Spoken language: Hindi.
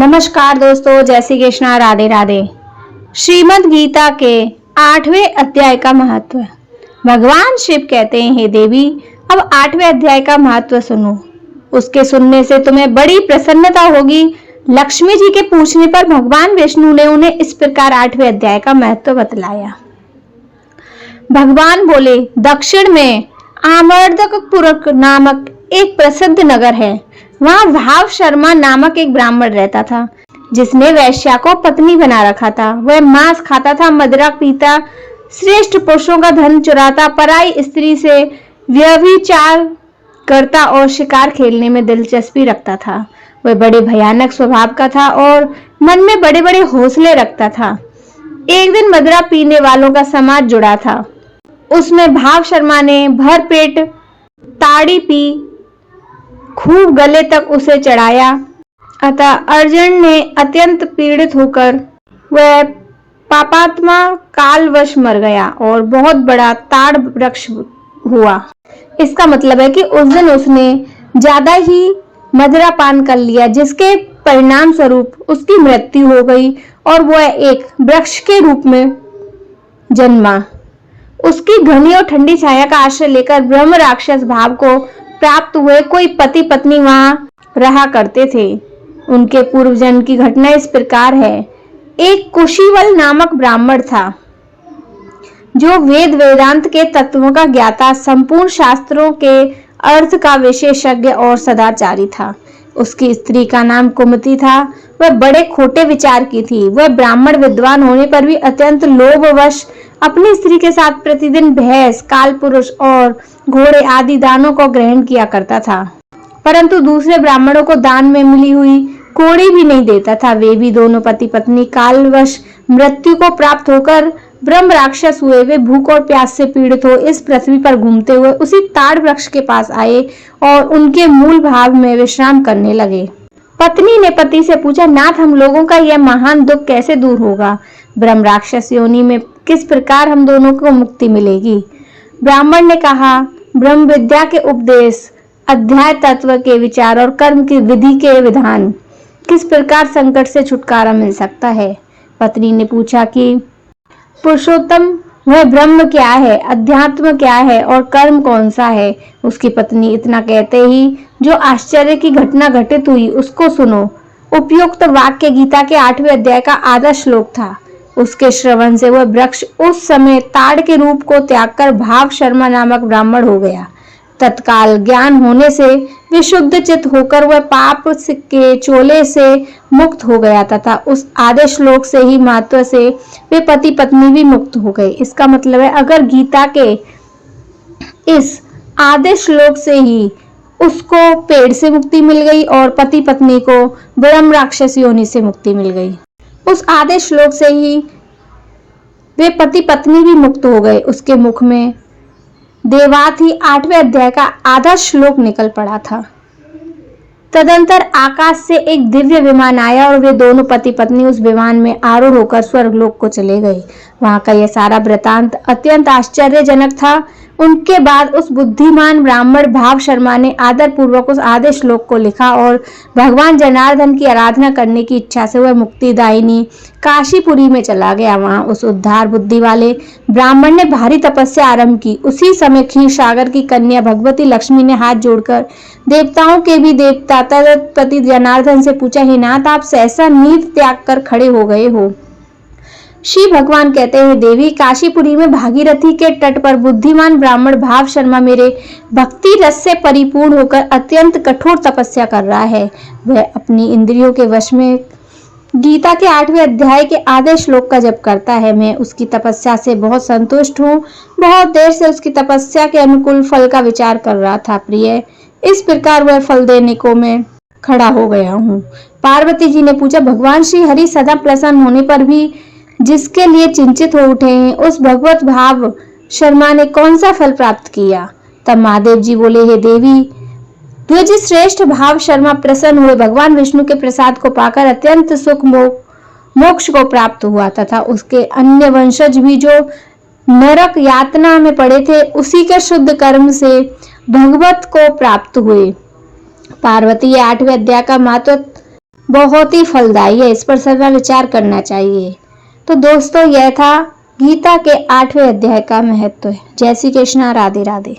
नमस्कार दोस्तों, जय श्री कृष्णा, राधे राधे। श्रीमद् गीता के 8वें अध्याय का महत्व। भगवान शिव कहते हैं, हे देवी, अब 8वें अध्याय का महत्व सुनो। उसके सुनने से तुम्हें बड़ी प्रसन्नता होगी। लक्ष्मी जी के पूछने पर भगवान विष्णु ने उन्हें इस प्रकार 8वें अध्याय का महत्व बतलाया। भगवान बोले, दक्षिण में आमर्दकपुर नामक एक प्रसिद्ध नगर है। वहां भाव शर्मा नामक एक ब्राह्मण रहता था, जिसने वैश्या को पत्नी बना रखा था। वह मांस खाता था, मदिरा पीता, श्रेष्ठ पुरुषों का धन चुराता, पराई स्त्री से व्यभिचार करता और शिकार खेलने में दिलचस्पी रखता था। वह बड़े भयानक स्वभाव का था और मन में बड़े बड़े हौसले रखता था। एक दिन मदिरा पीने वालों का समाज जुड़ा था। उसमें भाव शर्मा ने भर पेट ताड़ी पी, खूब गले तक उसे चढ़ाया। अतः अर्जुन ने अत्यंत पीड़ित होकर वह पापात्मा कालवश मर गया और बहुत बड़ा ताड़ वृक्ष हुआ। इसका मतलब है कि उस दिन उसने ज्यादा ही मदिरा पान कर लिया, जिसके परिणाम स्वरूप उसकी मृत्यु हो गई और वह एक वृक्ष के रूप में जन्मा। उसकी घनी और ठंडी छाया का आश्रय लेकर ब्रह्म राक्षस भाव को प्राप्त हुए कोई पति पत्नी वहां रहा करते थे। उनके पूर्व जन्म की घटना इस प्रकार है। एक कुशीवल नामक ब्राह्मण था, जो वेद वेदांत के तत्वों का ज्ञाता, संपूर्ण शास्त्रों के अर्थ का विशेषज्ञ और सदाचारी था। उसकी स्त्री का नाम कुमति था। वह बड़े खोटे विचार की थी। वह ब्राह्मण विद्वान होने पर भी अत्यंत लोभवश अपनी स्त्री के साथ प्रतिदिन भैंस, काल पुरुष और घोड़े आदि दानों को ग्रहण किया करता था, परंतु दूसरे ब्राह्मणों को दान में मिली हुई कौड़ी भी नहीं देता था। वे भी दोनों पति पत्नी कालवश मृत्यु को प्राप्त होकर ब्रह्म राक्षस हुए। वे भूख और प्यास से पीड़ित हो इस पृथ्वी पर घूमते हुए उसी ताड़ वृक्ष के पास आए और उनके मूल भाग में विश्राम करने लगे। पत्नी ने पति से पूछा, नाथ, हम लोगों का यह महान दुख कैसे दूर होगा? ब्रह्म राक्षस योनि में किस प्रकार हम दोनों को मुक्ति मिलेगी? ब्राह्मण ने कहा, ब्रह्म विद्या के उपदेश, अध्याय तत्व के विचार और कर्म की विधि के विधान, किस प्रकार संकट से छुटकारा मिल सकता है? पत्नी ने पूछा कि पुरुषोत्तम, वह ब्रह्म क्या है, अध्यात्म क्या है और कर्म कौन सा है? उसकी पत्नी इतना कहते ही जो आश्चर्य की घटना घटित हुई उसको सुनो। उपयुक्त वाक्य गीता के 8वें अध्याय का आधा श्लोक था। उसके श्रवण से वह वृक्ष उस समय ताड़ के रूप को त्याग कर भाव शर्मा नामक ब्राह्मण हो गया। तत्काल ज्ञान होने से विशुद्ध चित्त होकर वह पाप के चोले से मुक्त हो गया तथा उस आधे श्लोक से ही महत्व से वे पति पत्नी भी मुक्त हो गए। इसका मतलब है, अगर गीता के इस आधे श्लोक से ही उसको पेड़ से मुक्ति मिल गई और पति पत्नी को ब्रह्म राक्षस योनि से मुक्ति मिल गई, उस आधे श्लोक से ही वे पति पत्नी भी मुक्त हो गए। उसके मुख में देवात ही 8वें अध्याय का आधा श्लोक निकल पड़ा था। तदंतर आकाश से एक दिव्य विमान आया और वे दोनों पति पत्नी उस विमान में आरूढ़ होकर स्वर्गलोक को चले गए। वहां का यह सारा वृतांत अत्यंत आश्चर्यजनक था। उनके बाद उस बुद्धिमान ब्राह्मण भाव शर्मा ने आदर पूर्वक उस आधे श्लोक को लिखा और भगवान जनार्दन की आराधना करने की इच्छा से वह मुक्तिदायिनी काशीपुरी में चला गया। वहां उस उद्धार बुद्धि वाले ब्राह्मण ने भारी तपस्या आरंभ की। उसी समय क्षीर सागर की कन्या भगवती लक्ष्मी ने हाथ जोड़कर देवताओं के भी देवता तत्पति जनार्दन से पूछा, हे नाथ, आप सहसा नींद त्याग कर खड़े हो गए हो। शिव भगवान कहते हैं, देवी, काशीपुरी में भागीरथी के तट पर बुद्धिमान ब्राह्मण भाव शर्मा मेरे भक्ति रस से परिपूर्ण होकर अत्यंत कठोर तपस्या कर रहा है। वह अपनी इंद्रियों के वश में गीता के 8वें अध्याय के आधे श्लोक का जप करता है। मैं उसकी तपस्या से बहुत संतुष्ट हूँ। बहुत देर से उसकी तपस्या के अनुकूल फल का विचार कर रहा था। प्रिय, इस प्रकार वह फल देने को मैं खड़ा हो गया हूँ। पार्वती जी ने पूछा, भगवान श्री हरि सदा प्रसन्न होने पर भी जिसके लिए चिंतित हो उठे हैं, उस भगवत भाव शर्मा ने कौन सा फल प्राप्त किया? तब महादेव जी बोले, हे देवी, द्विज श्रेष्ठ भाव शर्मा प्रसन्न हुए। भगवान विष्णु के प्रसाद को पाकर अत्यंत सुख मोक्ष को प्राप्त हुआ तथा उसके अन्य वंशज भी जो नरक यातना में पड़े थे, उसी के शुद्ध कर्म से भगवत को प्राप्त हुए। पार्वती 8वें अध्याय का महत्व बहुत ही फलदायी है, इस पर सदा विचार करना चाहिए। तो दोस्तों, यह था गीता के 8वें अध्याय का महत्व। जय श्री कृष्णा, राधे राधे।